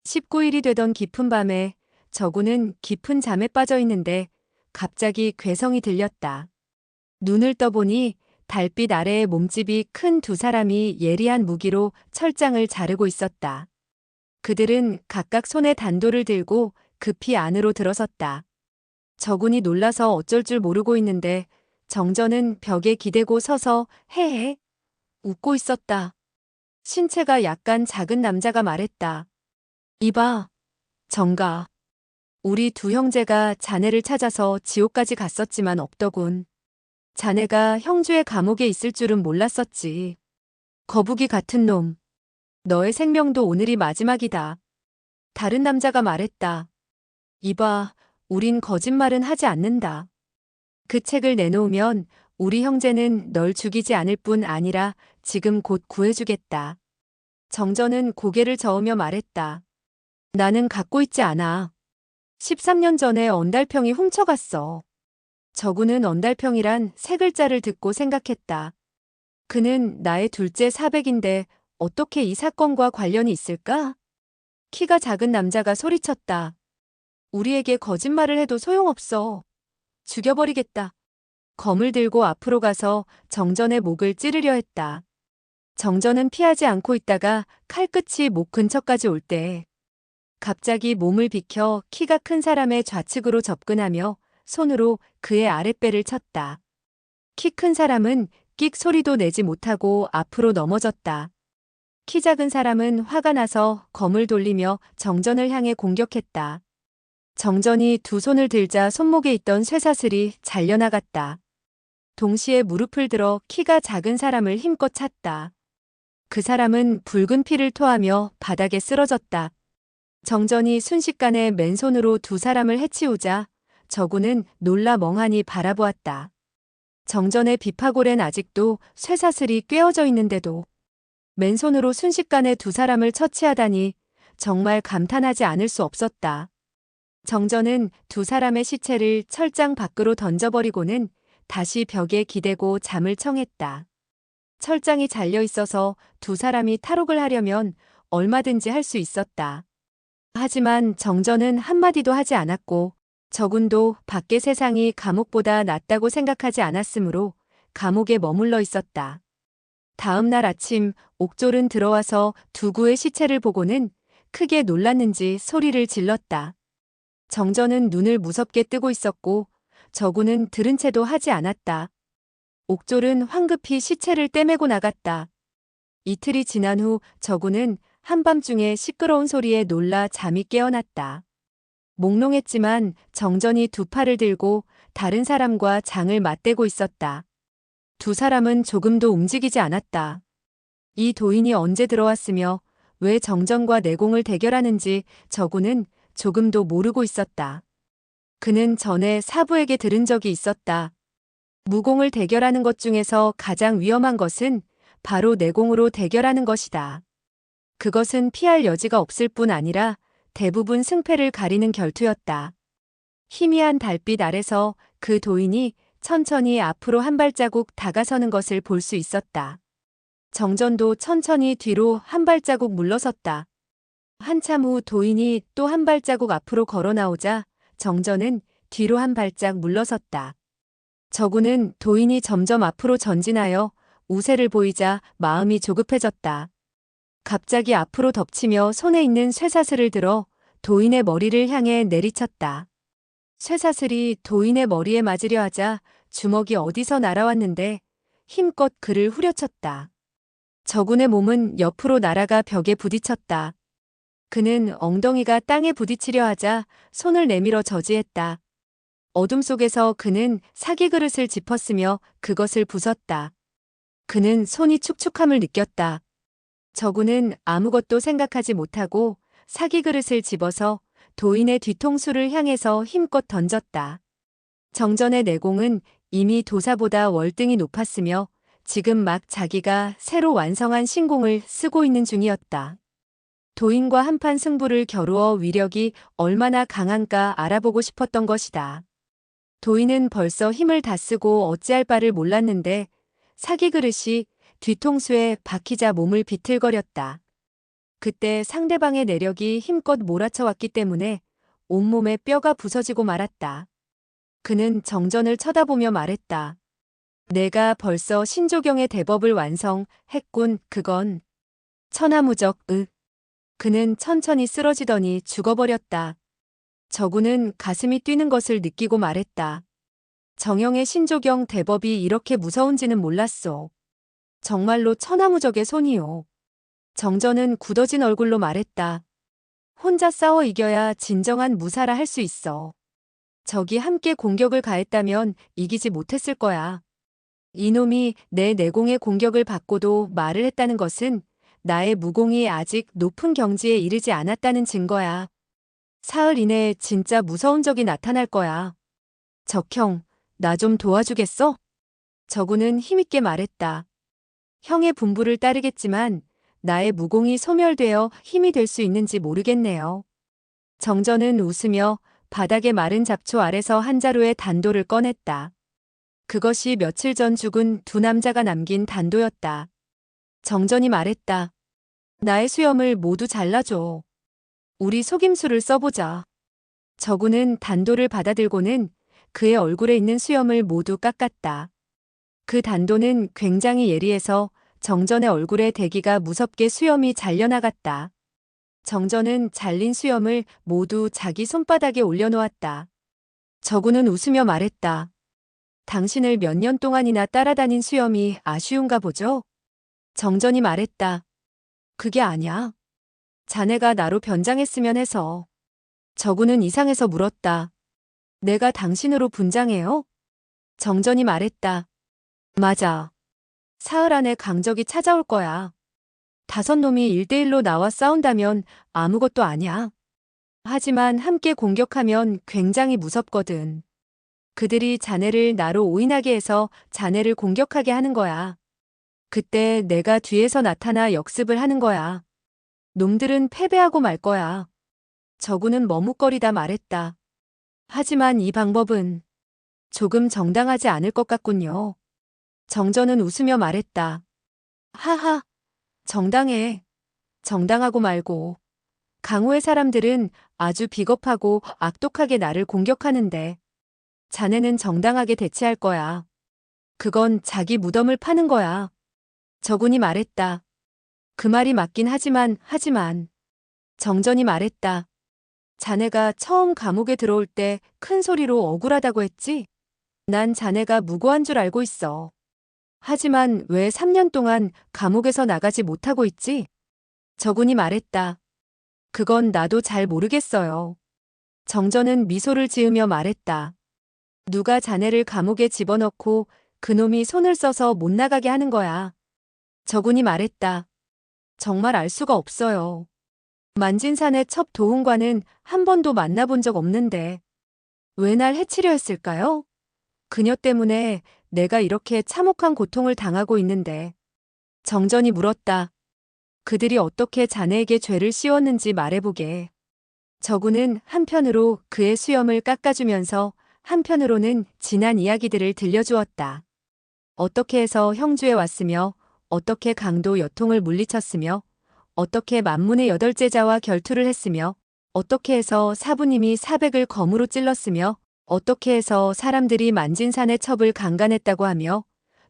19일이 되던 깊은 밤에 저구는 깊은 잠에 빠져 있는데 갑자기 괴성이 들렸다. 눈을 떠보니 달빛 아래에 몸집이 큰 두 사람이 예리한 무기로 철장을 자르고 있었다. 그들은 각각 손에 단도를 들고 급히 안으로 들어섰다. 저군이 놀라서 어쩔 줄 모르고 있는데 정전은 벽에 기대고 서서 헤헤 웃고 있었다. 신체가 약간 작은 남자가 말했다. 이봐, 정가. 우리 두 형제가 자네를 찾아서 지옥까지 갔었지만 없더군. 자네가 형주의 감옥에 있을 줄은 몰랐었지. 거북이 같은 놈. 너의 생명도 오늘이 마지막이다. 다른 남자가 말했다. 이봐, 우린 거짓말은 하지 않는다. 그 책을 내놓으면 우리 형제는 널 죽이지 않을 뿐 아니라 지금 곧 구해주겠다. 정전은 고개를 저으며 말했다. 나는 갖고 있지 않아. 13년 전에 언달평이 훔쳐갔어. 저구는 언달평이란 세 글자를 듣고 생각했다. 그는 나의 둘째 사백인데 어떻게 이 사건과 관련이 있을까? 키가 작은 남자가 소리쳤다. 우리에게 거짓말을 해도 소용없어. 죽여버리겠다. 검을 들고 앞으로 가서 정전의 목을 찌르려 했다. 정전은 피하지 않고 있다가 칼끝이 목 근처까지 올 때 갑자기 몸을 비켜 키가 큰 사람의 좌측으로 접근하며 손으로 그의 아랫배를 쳤다. 키 큰 사람은 끽 소리도 내지 못하고 앞으로 넘어졌다. 키 작은 사람은 화가 나서 검을 돌리며 정전을 향해 공격했다. 정전이 두 손을 들자 손목에 있던 쇠사슬이 잘려나갔다. 동시에 무릎을 들어 키가 작은 사람을 힘껏 찼다. 그 사람은 붉은 피를 토하며 바닥에 쓰러졌다. 정전이 순식간에 맨손으로 두 사람을 해치우자 저구는 놀라 멍하니 바라보았다. 정전의 비파골엔 아직도 쇠사슬이 꿰어져 있는데도 맨손으로 순식간에 두 사람을 처치하다니 정말 감탄하지 않을 수 없었다. 정전은 두 사람의 시체를 철장 밖으로 던져버리고는 다시 벽에 기대고 잠을 청했다. 철장이 잘려 있어서 두 사람이 탈옥을 하려면 얼마든지 할 수 있었다. 하지만 정전은 한마디도 하지 않았고 저군도 밖의 세상이 감옥보다 낫다고 생각하지 않았으므로 감옥에 머물러 있었다. 다음 날 아침 옥졸은 들어와서 두구의 시체를 보고는 크게 놀랐는지 소리를 질렀다. 정전은 눈을 무섭게 뜨고 있었고 저구는 들은 채도 하지 않았다. 옥졸은 황급히 시체를 떼매고 나갔다. 이틀이 지난 후 저구는 한밤중에 시끄러운 소리에 놀라 잠이 깨어났다. 몽롱했지만 정전이 두 팔을 들고 다른 사람과 장을 맞대고 있었다. 두 사람은 조금도 움직이지 않았다. 이 도인이 언제 들어왔으며 왜 정전과 내공을 대결하는지 저구는 조금도 모르고 있었다. 그는 전에 사부에게 들은 적이 있었다. 무공을 대결하는 것 중에서 가장 위험한 것은 바로 내공으로 대결하는 것이다. 그것은 피할 여지가 없을 뿐 아니라 대부분 승패를 가리는 결투였다. 희미한 달빛 아래서 그 도인이 천천히 앞으로 한 발자국 다가서는 것을 볼 수 있었다. 정전도 천천히 뒤로 한 발자국 물러섰다. 한참 후 도인이 또 한 발자국 앞으로 걸어 나오자 정전은 뒤로 한 발짝 물러섰다. 저구는 도인이 점점 앞으로 전진하여 우세를 보이자 마음이 조급해졌다. 갑자기 앞으로 덮치며 손에 있는 쇠사슬을 들어 도인의 머리를 향해 내리쳤다. 쇠사슬이 도인의 머리에 맞으려 하자 주먹이 어디서 날아왔는데 힘껏 그를 후려쳤다. 저군의 몸은 옆으로 날아가 벽에 부딪혔다. 그는 엉덩이가 땅에 부딪히려 하자 손을 내밀어 저지했다. 어둠 속에서 그는 사기 그릇을 짚었으며 그것을 부쉈다. 그는 손이 축축함을 느꼈다. 저군은 아무것도 생각하지 못하고 사기 그릇을 집어서 도인의 뒤통수를 향해서 힘껏 던졌다. 정전의 내공은 이미 도사보다 월등히 높았으며 지금 막 자기가 새로 완성한 신공을 쓰고 있는 중이었다. 도인과 한판 승부를 겨루어 위력이 얼마나 강한가 알아보고 싶었던 것이다. 도인은 벌써 힘을 다 쓰고 어찌할 바를 몰랐는데 사기 그릇이 뒤통수에 박히자 몸을 비틀거렸다. 그때 상대방의 내력이 힘껏 몰아쳐왔기 때문에 온몸에 뼈가 부서지고 말았다. 그는 정전을 쳐다보며 말했다. 내가 벌써 신조경의 대법을 완성했군. 그건 천하무적. 그는 천천히 쓰러지더니 죽어버렸다. 저구는 가슴이 뛰는 것을 느끼고 말했다. 정영의 신조경 대법이 이렇게 무서운지는 몰랐소. 정말로 천하무적의 손이요. 정전은 굳어진 얼굴로 말했다. 혼자 싸워 이겨야 진정한 무사라 할 수 있어. 적이 함께 공격을 가했다면 이기지 못했을 거야. 이놈이 내 내공의 공격을 받고도 말을 했다는 것은 나의 무공이 아직 높은 경지에 이르지 않았다는 증거야. 사흘 이내에 진짜 무서운 적이 나타날 거야. 적형, 나 좀 도와주겠어? 저구는 힘있게 말했다. 형의 분부를 따르겠지만 나의 무공이 소멸되어 힘이 될 수 있는지 모르겠네요. 정전은 웃으며 바닥의 마른 잡초 아래서 한 자루의 단도를 꺼냈다. 그것이 며칠 전 죽은 두 남자가 남긴 단도였다. 정전이 말했다. 나의 수염을 모두 잘라줘. 우리 속임수를 써보자. 저구는 단도를 받아들고는 그의 얼굴에 있는 수염을 모두 깎았다. 그 단도는 굉장히 예리해서 정전의 얼굴에 대기가 무섭게 수염이 잘려나갔다. 정전은 잘린 수염을 모두 자기 손바닥에 올려놓았다. 저구는 웃으며 말했다. 당신을 몇 년 동안이나 따라다닌 수염이 아쉬운가 보죠? 정전이 말했다. 그게 아냐. 자네가 나로 변장했으면 해서. 저구는 이상해서 물었다. 내가 당신으로 분장해요? 정전이 말했다. 맞아. 사흘 안에 강적이 찾아올 거야. 5놈이 1대1로 나와 싸운다면 아무것도 아냐. 하지만 함께 공격하면 굉장히 무섭거든. 그들이 자네를 나로 오인하게 해서 자네를 공격하게 하는 거야. 그때 내가 뒤에서 나타나 역습을 하는 거야. 놈들은 패배하고 말 거야. 저구는 머뭇거리다 말했다. 하지만 이 방법은 조금 정당하지 않을 것 같군요. 정전은 웃으며 말했다. 하하, 정당해. 정당하고 말고. 강호의 사람들은 아주 비겁하고 악독하게 나를 공격하는데 자네는 정당하게 대치할 거야. 그건 자기 무덤을 파는 거야. 저군이 말했다. 그 말이 맞긴 하지만. 정전이 말했다. 자네가 처음 감옥에 들어올 때 큰 소리로 억울하다고 했지? 난 자네가 무고한 줄 알고 있어. 하지만 왜 3년 동안 감옥에서 나가지 못하고 있지? 저군이 말했다. 그건 나도 잘 모르겠어요. 정전은 미소를 지으며 말했다. 누가 자네를 감옥에 집어넣고 그놈이 손을 써서 못 나가게 하는 거야. 저군이 말했다. 정말 알 수가 없어요. 만진산의 첩 도훈과는 한 번도 만나본 적 없는데 왜 날 해치려 했을까요? 그녀 때문에 내가 이렇게 참혹한 고통을 당하고 있는데. 정전이 물었다. 그들이 어떻게 자네에게 죄를 씌웠는지 말해보게. 저구는 한편으로 그의 수염을 깎아주면서 한편으로는 지난 이야기들을 들려주었다. 어떻게 해서 형주에 왔으며 어떻게 강도 여통을 물리쳤으며 어떻게 만문의 8제자와 결투를 했으며 어떻게 해서 사부님이 사백을 검으로 찔렀으며 어떻게 해서 사람들이 만진산의 첩을 강간했다고 하며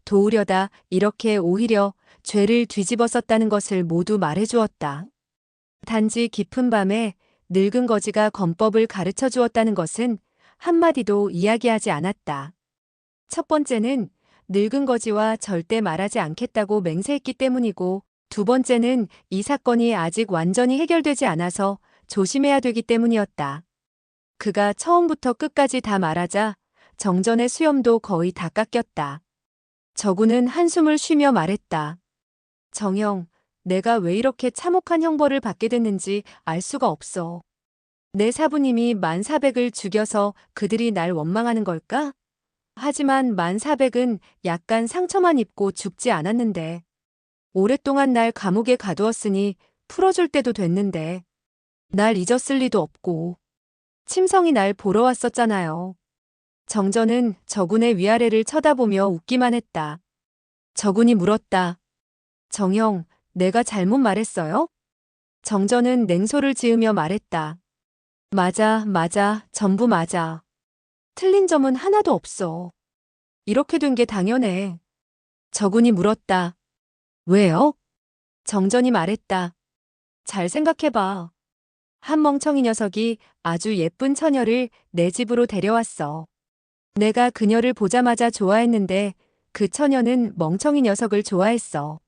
도우려다 이렇게 오히려 죄를 뒤집어 썼다는 것을 모두 말해주었다. 단지 깊은 밤에 늙은 거지가 검법을 가르쳐 주었다는 것은 한마디도 이야기하지 않았다. 첫 번째는 늙은 거지와 절대 말하지 않겠다고 맹세했기 때문이고 두 번째는 이 사건이 아직 완전히 해결되지 않아서 조심해야 되기 때문이었다. 그가 처음부터 끝까지 다 말하자 정전의 수염도 거의 다 깎였다. 저구는 한숨을 쉬며 말했다. 정형, 내가 왜 이렇게 참혹한 형벌을 받게 됐는지 알 수가 없어. 내 사부님이 1400을 죽여서 그들이 날 원망하는 걸까? 하지만 1400은 약간 상처만 입고 죽지 않았는데. 오랫동안 날 감옥에 가두었으니 풀어줄 때도 됐는데. 날 잊었을 리도 없고. 침성이 날 보러 왔었잖아요. 정전은 저군의 위아래를 쳐다보며 웃기만 했다. 저군이 물었다. 정형, 내가 잘못 말했어요? 정전은 냉소를 지으며 말했다. 맞아, 맞아, 전부 맞아. 틀린 점은 하나도 없어. 이렇게 된 게 당연해. 저군이 물었다. 왜요? 정전이 말했다. 잘 생각해봐. 한 멍청이 녀석이 아주 예쁜 처녀를 내 집으로 데려왔어. 내가 그녀를 보자마자 좋아했는데 그 처녀는 멍청이 녀석을 좋아했어.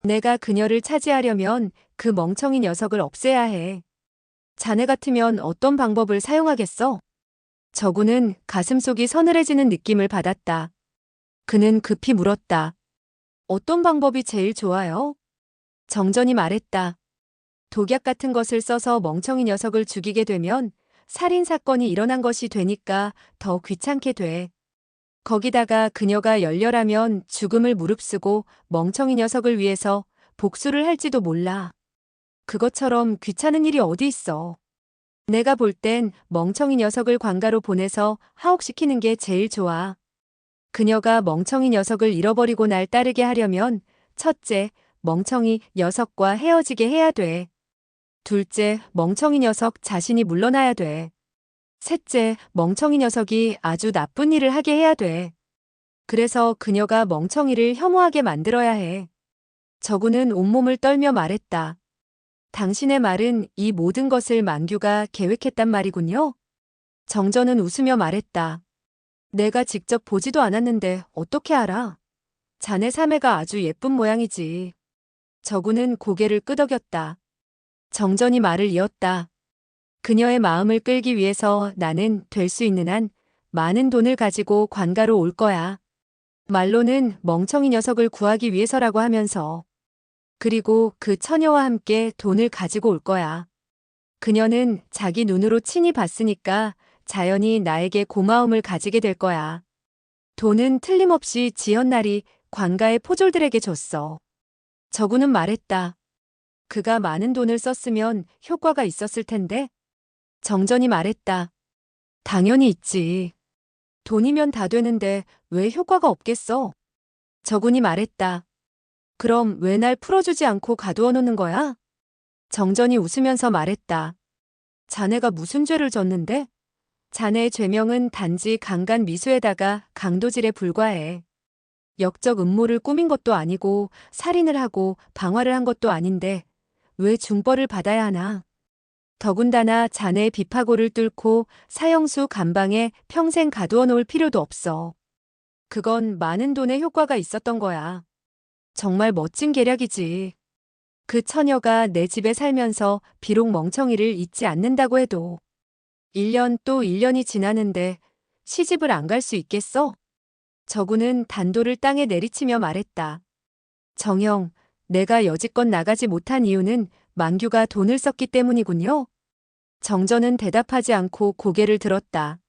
내가 그녀를 차지하려면 그 멍청이 녀석을 없애야 해. 자네 같으면 어떤 방법을 사용하겠어? 저구는 가슴속이 서늘해지는 느낌을 받았다. 그는 급히 물었다. 어떤 방법이 제일 좋아요? 정전이 말했다. 독약 같은 것을 써서 멍청이 녀석을 죽이게 되면 살인사건이 일어난 것이 되니까 더 귀찮게 돼. 거기다가 그녀가 열렬하면 죽음을 무릅쓰고 멍청이 녀석을 위해서 복수를 할지도 몰라. 그것처럼 귀찮은 일이 어디 있어. 내가 볼 땐 멍청이 녀석을 관가로 보내서 하옥시키는 게 제일 좋아. 그녀가 멍청이 녀석을 잃어버리고 날 따르게 하려면 첫째, 멍청이 녀석과 헤어지게 해야 돼. 둘째, 멍청이 녀석 자신이 물러나야 돼. 셋째, 멍청이 녀석이 아주 나쁜 일을 하게 해야 돼. 그래서 그녀가 멍청이를 혐오하게 만들어야 해. 저구는 온몸을 떨며 말했다. 당신의 말은 이 모든 것을 만규가 계획했단 말이군요. 정전은 웃으며 말했다. 내가 직접 보지도 않았는데 어떻게 알아? 자네 사매가 아주 예쁜 모양이지. 저구는 고개를 끄덕였다. 정전이 말을 이었다. 그녀의 마음을 끌기 위해서 나는 될 수 있는 한 많은 돈을 가지고 관가로 올 거야. 말로는 멍청이 녀석을 구하기 위해서라고 하면서. 그리고 그 처녀와 함께 돈을 가지고 올 거야. 그녀는 자기 눈으로 친히 봤으니까 자연히 나에게 고마움을 가지게 될 거야. 돈은 틀림없이 지연날이 관가의 포졸들에게 줬어. 저구는 말했다. 그가 많은 돈을 썼으면 효과가 있었을 텐데. 정전이 말했다. 당연히 있지. 돈이면 다 되는데 왜 효과가 없겠어? 저군이 말했다. 그럼 왜 날 풀어주지 않고 가두어 놓는 거야? 정전이 웃으면서 말했다. 자네가 무슨 죄를 졌는데? 자네의 죄명은 단지 강간 미수에다가 강도질에 불과해. 역적 음모를 꾸민 것도 아니고 살인을 하고 방화를 한 것도 아닌데 왜 중벌을 받아야 하나? 더군다나 자네의 비파고를 뚫고 사형수 감방에 평생 가두어 놓을 필요도 없어. 그건 많은 돈의 효과가 있었던 거야. 정말 멋진 계략이지. 그 처녀가 내 집에 살면서 비록 멍청이를 잊지 않는다고 해도 1년 또 1년이 지나는데 시집을 안 갈 수 있겠어? 저구는 단도를 땅에 내리치며 말했다. 정형, 내가 여지껏 나가지 못한 이유는 만규가 돈을 썼기 때문이군요. 정전은 대답하지 않고 고개를 들었다.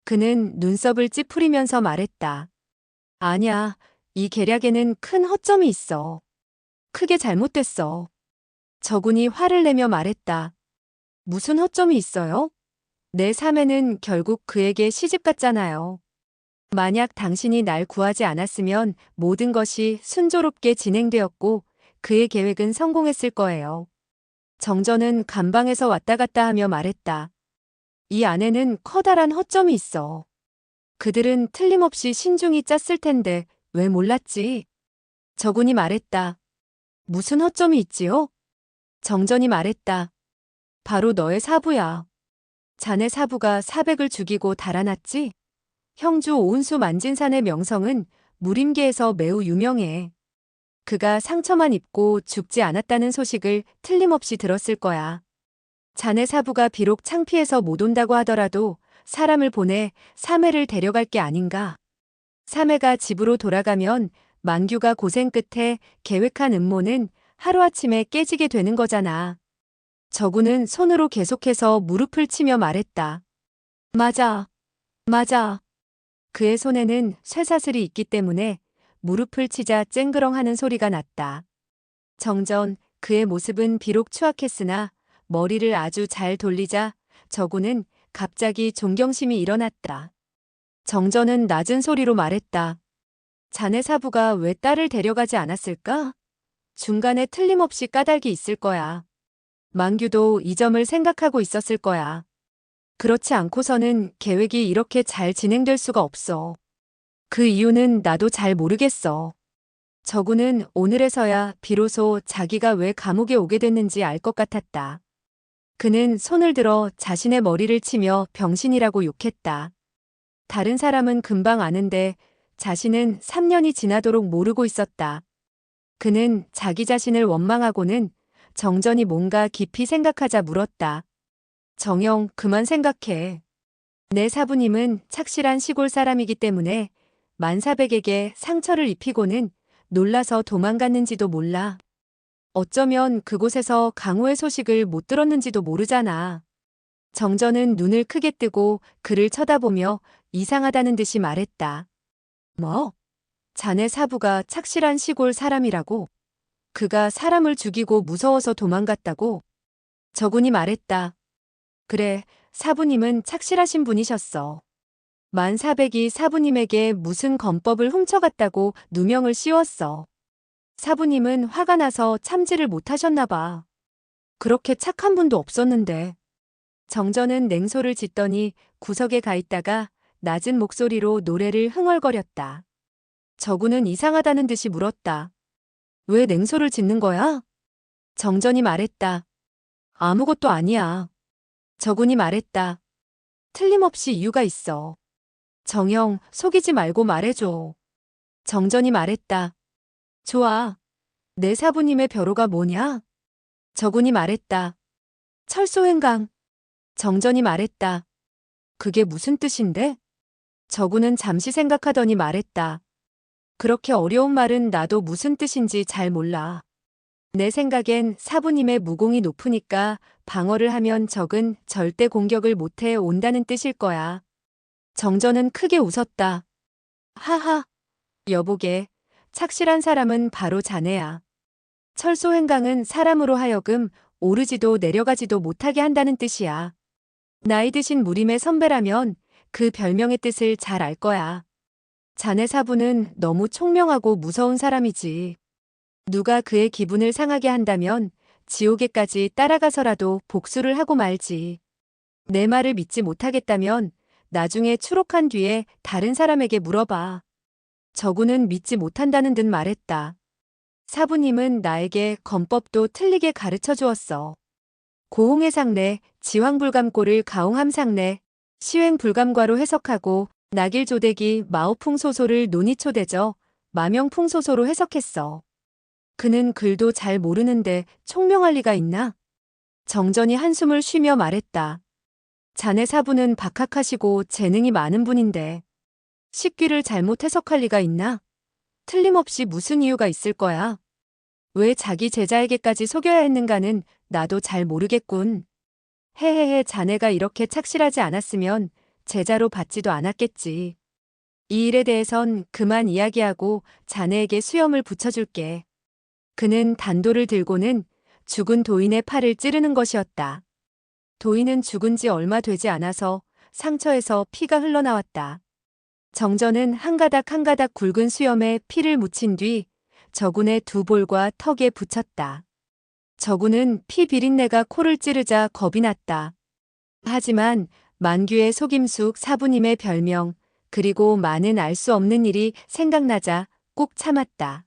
그는 눈썹을 찌푸리면서 말했다. 아냐, 이 계략에는 큰 허점이 있어. 크게 잘못됐어. 저군이 화를 내며 말했다. 무슨 허점이 있어요? 내 사매는 결국 그에게 시집 갔잖아요. 만약 당신이 날 구하지 않았으면 모든 것이 순조롭게 진행되었고 그의 계획은 성공했을 거예요. 정전은 감방에서 왔다 갔다 하며 말했다. 이 안에는 커다란 허점이 있어. 그들은 틀림없이 신중히 짰을 텐데 왜 몰랐지? 저군이 말했다. 무슨 허점이 있지요? 정전이 말했다. 바로 너의 사부야. 자네 사부가 사백을 죽이고 달아났지? 형주 오은수 만진산의 명성은 무림계에서 매우 유명해. 그가 상처만 입고 죽지 않았다는 소식을 틀림없이 들었을 거야. 자네 사부가 비록 창피해서 못 온다고 하더라도 사람을 보내 사매를 데려갈 게 아닌가. 사매가 집으로 돌아가면 만규가 고생 끝에 계획한 음모는 하루아침에 깨지게 되는 거잖아. 저구는 손으로 계속해서 무릎을 치며 말했다. 맞아. 맞아. 그의 손에는 쇠사슬이 있기 때문에 무릎을 치자 쨍그렁하는 소리가 났다. 정전, 그의 모습은 비록 추악했으나 머리를 아주 잘 돌리자 저구는 갑자기 존경심이 일어났다. 정전은 낮은 소리로 말했다. 자네 사부가 왜 딸을 데려가지 않았을까? 중간에 틀림없이 까닭이 있을 거야. 만규도 이 점을 생각하고 있었을 거야. 그렇지 않고서는 계획이 이렇게 잘 진행될 수가 없어. 그 이유는 나도 잘 모르겠어. 저구는 오늘에서야 비로소 자기가 왜 감옥에 오게 됐는지 알 것 같았다. 그는 손을 들어 자신의 머리를 치며 병신이라고 욕했다. 다른 사람은 금방 아는데 자신은 3년이 지나도록 모르고 있었다. 그는 자기 자신을 원망하고는 정전이 뭔가 깊이 생각하자 물었다. 정영, 그만 생각해. 내 사부님은 착실한 시골 사람이기 때문에 만사백에게 상처를 입히고는 놀라서 도망갔는지도 몰라. 어쩌면 그곳에서 강호의 소식을 못 들었는지도 모르잖아. 정전은 눈을 크게 뜨고 그를 쳐다보며 이상하다는 듯이 말했다. 뭐? 자네 사부가 착실한 시골 사람이라고? 그가 사람을 죽이고 무서워서 도망갔다고? 저군이 말했다. 그래, 사부님은 착실하신 분이셨어. 만사백이 사부님에게 무슨 건법을 훔쳐갔다고 누명을 씌웠어. 사부님은 화가 나서 참지를 못하셨나 봐. 그렇게 착한 분도 없었는데. 정전은 냉소를 짓더니 구석에 가 있다가 낮은 목소리로 노래를 흥얼거렸다. 저구는 이상하다는 듯이 물었다. 왜 냉소를 짓는 거야? 정전이 말했다. 아무것도 아니야. 저군이 말했다. 틀림없이 이유가 있어. 정영, 속이지 말고 말해줘. 정전이 말했다. 좋아. 내 사부님의 벼로가 뭐냐? 저군이 말했다. 철소행강. 정전이 말했다. 그게 무슨 뜻인데? 저군은 잠시 생각하더니 말했다. 그렇게 어려운 말은 나도 무슨 뜻인지 잘 몰라. 내 생각엔 사부님의 무공이 높으니까 방어를 하면 적은 절대 공격을 못해 온다는 뜻일 거야. 정전은 크게 웃었다. 하하. 여보게, 착실한 사람은 바로 자네야. 철소행강은 사람으로 하여금 오르지도 내려가지도 못하게 한다는 뜻이야. 나이 드신 무림의 선배라면 그 별명의 뜻을 잘 알 거야. 자네 사부는 너무 총명하고 무서운 사람이지. 누가 그의 기분을 상하게 한다면 지옥에까지 따라가서라도 복수를 하고 말지. 내 말을 믿지 못하겠다면 나중에 추록한 뒤에 다른 사람에게 물어봐. 저구는 믿지 못한다는 듯 말했다. 사부님은 나에게 건법도 틀리게 가르쳐 주었어. 고홍해상내, 지황불감고를 가홍함상내, 시횡불감과로 해석하고 낙일조대기 마오풍소소를 논이초대저 마명풍소소로 해석했어. 그는 글도 잘 모르는데 총명할 리가 있나? 정전이 한숨을 쉬며 말했다. 자네 사부는 박학하시고 재능이 많은 분인데 식귀를 잘못 해석할 리가 있나? 틀림없이 무슨 이유가 있을 거야. 왜 자기 제자에게까지 속여야 했는가는 나도 잘 모르겠군. 헤헤헤, 자네가 이렇게 착실하지 않았으면 제자로 받지도 않았겠지. 이 일에 대해선 그만 이야기하고 자네에게 수염을 붙여줄게. 그는 단도를 들고는 죽은 도인의 팔을 찌르는 것이었다. 도인은 죽은 지 얼마 되지 않아서 상처에서 피가 흘러나왔다. 정전은 한 가닥 한 가닥 굵은 수염에 피를 묻힌 뒤 저군의 두 볼과 턱에 붙였다. 저군은 피 비린내가 코를 찌르자 겁이 났다. 하지만 만규의 속임숙 사부님의 별명 그리고 많은 알 수 없는 일이 생각나자 꼭 참았다.